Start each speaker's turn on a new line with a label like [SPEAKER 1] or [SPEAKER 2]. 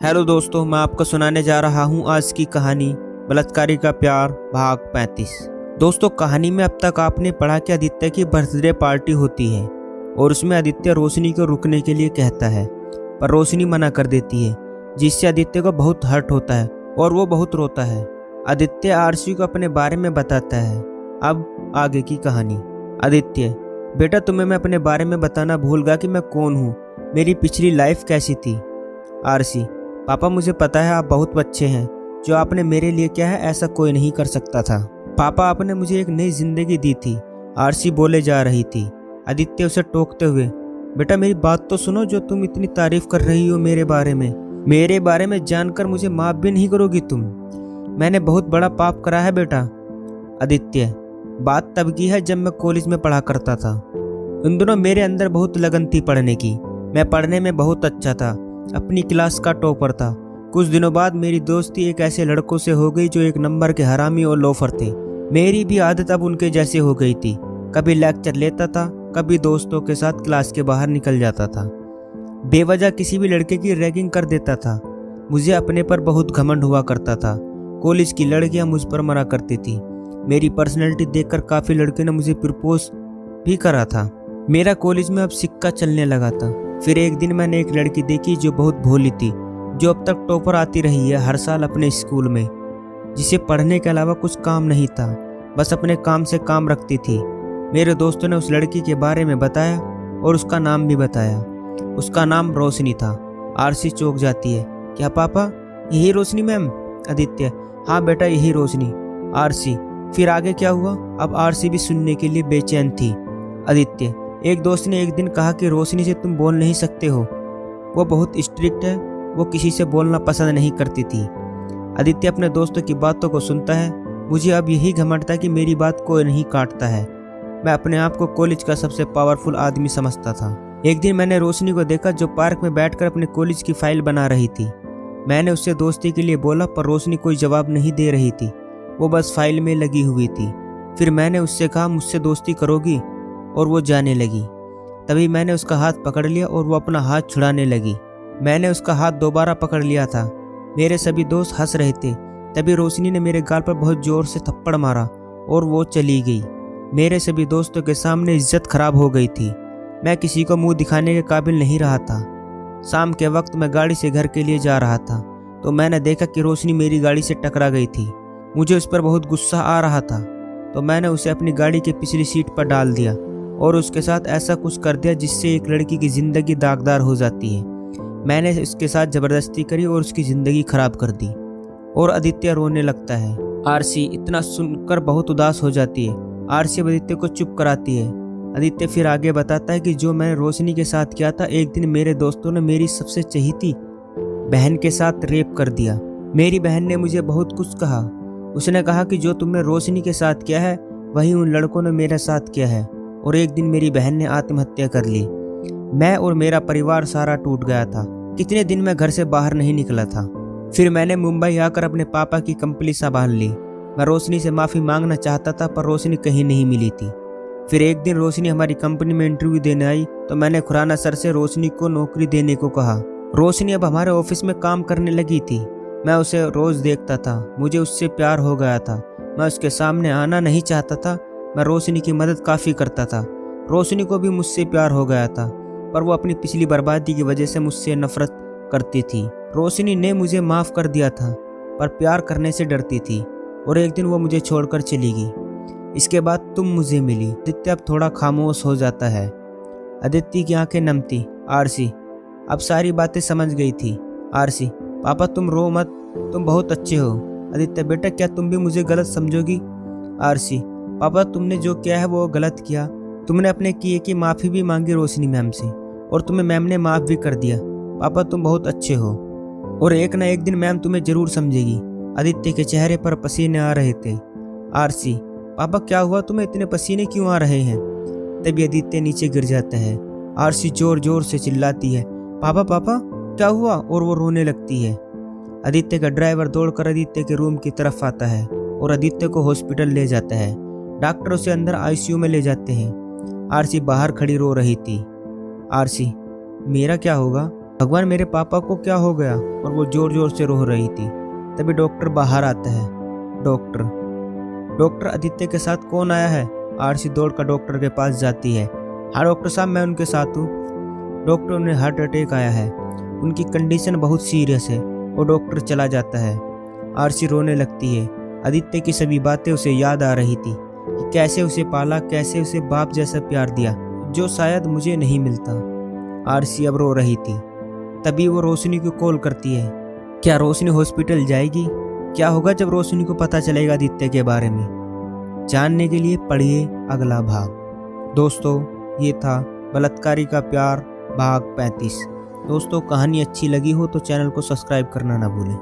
[SPEAKER 1] Hello दोस्तों, मैं आपको सुनाने जा रहा हूँ आज की कहानी बलात्कारी का प्यार भाग 35। दोस्तों, कहानी में अब तक आपने पढ़ा कि आदित्य की बर्थडे पार्टी होती है और उसमें आदित्य रोशनी को रुकने के लिए कहता है, पर रोशनी मना कर देती है, जिससे आदित्य को बहुत हर्ट होता है और वो बहुत रोता है। आदित्य आरसी को अपने बारे में बताता है। अब आगे की कहानी। आदित्य, बेटा तुम्हें मैं अपने बारे में बताना भूल गया कि मैं कौन हूँ, मेरी पिछली लाइफ कैसी थी। आरसी, पापा मुझे पता है आप बहुत अच्छे हैं, जो आपने मेरे लिए किया है ऐसा कोई नहीं कर सकता था। पापा आपने मुझे एक नई जिंदगी दी थी, आरसी बोले जा रही थी। आदित्य उसे टोकते हुए, बेटा मेरी बात तो सुनो, जो तुम इतनी तारीफ कर रही हो मेरे बारे में जानकर मुझे माफ भी नहीं करोगी तुम। मैंने बहुत बड़ा पाप करा है बेटा। आदित्य, बात तब की है जब मैं कॉलेज में पढ़ा करता था। उन दिनों मेरे अंदर बहुत लगन थी पढ़ने की, मैं पढ़ने में बहुत अच्छा था, अपनी क्लास का टॉपर था। कुछ दिनों बाद मेरी दोस्ती एक ऐसे लड़कों से हो गई जो एक नंबर के हरामी और लोफर थे। मेरी भी आदत अब उनके जैसे हो गई थी। कभी लेक्चर लेता था, कभी दोस्तों के साथ क्लास के बाहर निकल जाता था, बेवजह किसी भी लड़के की रैगिंग कर देता था। मुझे अपने पर बहुत घमंड हुआ करता था। कॉलेज की लड़कियां मुझ पर मरा करती थी। मेरी पर्सनैलिटी देखकर काफ़ी लड़कियों ने मुझे प्रपोज भी करा था। मेरा कॉलेज में अब सिक्का चलने लगा था। फिर एक दिन मैंने एक लड़की देखी जो बहुत भोली थी, जो अब तक टॉपर आती रही है हर साल अपने स्कूल में, जिसे पढ़ने के अलावा कुछ काम नहीं था, बस अपने काम से काम रखती थी। मेरे दोस्तों ने उस लड़की के बारे में बताया और उसका नाम भी बताया। उसका नाम रोशनी था। आरसी चौंक जाती है, क्या पापा यही रोशनी मैम? आदित्य, हाँ बेटा यही रोशनी। आरसी, फिर आगे क्या हुआ? अब आरसी भी सुनने के लिए बेचैन थी। आदित्य, एक दोस्त ने एक दिन कहा कि रोशनी से तुम बोल नहीं सकते हो, वो बहुत स्ट्रिक्ट है, वो किसी से बोलना पसंद नहीं करती थी। आदित्य अपने दोस्तों की बातों को सुनता है। मुझे अब यही घमंड था कि मेरी बात कोई नहीं काटता है। मैं अपने आप को कॉलेज का सबसे पावरफुल आदमी समझता था। एक दिन मैंने रोशनी को देखा जो पार्क में बैठकर अपने कॉलेज की फाइल बना रही थी। मैंने उससे दोस्ती के लिए बोला, पर रोशनी कोई जवाब नहीं दे रही थी, वो बस फाइल में लगी हुई थी। फिर मैंने उससे कहा, मुझसे दोस्ती करोगी? और वो जाने लगी। तभी मैंने उसका हाथ पकड़ लिया और वो अपना हाथ छुड़ाने लगी। मैंने उसका हाथ दोबारा पकड़ लिया था। मेरे सभी दोस्त हंस रहे थे। तभी रोशनी ने मेरे गाल पर बहुत जोर से थप्पड़ मारा और वो चली गई। मेरे सभी दोस्तों के सामने इज्जत खराब हो गई थी। मैं किसी को मुंह दिखाने के काबिल नहीं रहा था। शाम के वक्त मैं गाड़ी से घर के लिए जा रहा था तो मैंने देखा कि रोशनी मेरी गाड़ी से टकरा गई थी। मुझे उस पर बहुत गुस्सा आ रहा था, तो मैंने उसे अपनी गाड़ी की पिछली सीट पर डाल दिया और उसके साथ ऐसा कुछ कर दिया जिससे एक लड़की की ज़िंदगी दागदार हो जाती है। मैंने उसके साथ ज़बरदस्ती करी और उसकी ज़िंदगी खराब कर दी। और आदित्य रोने लगता है। आरसी इतना सुनकर बहुत उदास हो जाती है। आरसी आदित्य को चुप कराती है। आदित्य फिर आगे बताता है कि जो मैंने रोशनी के साथ किया था, एक दिन मेरे दोस्तों ने मेरी सबसे चहेती बहन के साथ रेप कर दिया। मेरी बहन ने मुझे बहुत कुछ कहा। उसने कहा कि जो तुमने रोशनी के साथ किया है वही उन लड़कों ने मेरे साथ किया है। और एक दिन मेरी बहन ने आत्महत्या कर ली। मैं और मेरा परिवार सारा टूट गया था। कितने दिन मैं घर से बाहर नहीं निकला था। फिर मैंने मुंबई आकर अपने पापा की कंपनी संभाल ली। मैं रोशनी से माफ़ी मांगना चाहता था, पर रोशनी कहीं नहीं मिली थी। फिर एक दिन रोशनी हमारी कंपनी में इंटरव्यू देने आई तो मैंने खुराना सर से रोशनी को नौकरी देने को कहा। रोशनी अब हमारे ऑफिस में काम करने लगी थी। मैं उसे रोज़ देखता था। मुझे उससे प्यार हो गया था। मैं उसके सामने आना नहीं चाहता था। मैं रोशनी की मदद काफ़ी करता था। रोशनी को भी मुझसे प्यार हो गया था, पर वो अपनी पिछली बर्बादी की वजह से मुझसे नफरत करती थी। रोशनी ने मुझे माफ़ कर दिया था, पर प्यार करने से डरती थी और एक दिन वो मुझे छोड़कर चली गई। इसके बाद तुम मुझे मिली। आदित्य अब थोड़ा खामोश हो जाता है। आदित्य की आंखें नम थी। आरसी अब सारी बातें समझ गई थी। आरसी, पापा तुम रो मत, तुम बहुत अच्छे हो। आदित्य, बेटा क्या तुम भी मुझे गलत समझोगी? आरसी, पापा तुमने जो किया है वो गलत किया। तुमने अपने किए की माफ़ी भी मांगी रोशनी मैम से और तुम्हें मैम ने माफ़ भी कर दिया। पापा तुम बहुत अच्छे हो और एक ना एक दिन मैम तुम्हें ज़रूर समझेगी। आदित्य के चेहरे पर पसीने आ रहे थे। आरसी, पापा क्या हुआ, तुम्हें इतने पसीने क्यों आ रहे हैं? तभी आदित्य नीचे गिर जाता है। आरसी जोर जोर से चिल्लाती है, पापा पापा क्या हुआ? और वो रोने लगती है। आदित्य का ड्राइवर दौड़कर आदित्य के रूम की तरफ आता है और आदित्य को हॉस्पिटल ले जाता है। डॉक्टर उसे अंदर आईसीयू में ले जाते हैं। आरसी बाहर खड़ी रो रही थी। आरसी, मेरा क्या होगा? भगवान मेरे पापा को क्या हो गया, और वो जोर जोर से रो रही थी। तभी डॉक्टर बाहर आता है। डॉक्टर आदित्य के साथ कौन आया है? आरसी दौड़कर डॉक्टर के पास जाती है। हाँ डॉक्टर साहब, मैं उनके साथ हूँ। डॉक्टर, उन्हें हार्ट अटैक आया है, उनकी कंडीशन बहुत सीरियस है। वो डॉक्टर चला जाता है। आरसी रोने लगती है। आदित्य की सभी बातें उसे याद आ रही थी कि कैसे उसे पाला, कैसे उसे बाप जैसा प्यार दिया, जो शायद मुझे नहीं मिलता। आरसी अब रो रही थी। तभी वो रोशनी को कॉल करती है। क्या रोशनी हॉस्पिटल जाएगी? क्या होगा जब रोशनी को पता चलेगा आदित्य के बारे में? जानने के लिए पढ़िए अगला भाग। दोस्तों, ये था बलात्कारी का प्यार भाग 35। दोस्तों, कहानी अच्छी लगी हो तो चैनल को सब्सक्राइब करना ना भूलें।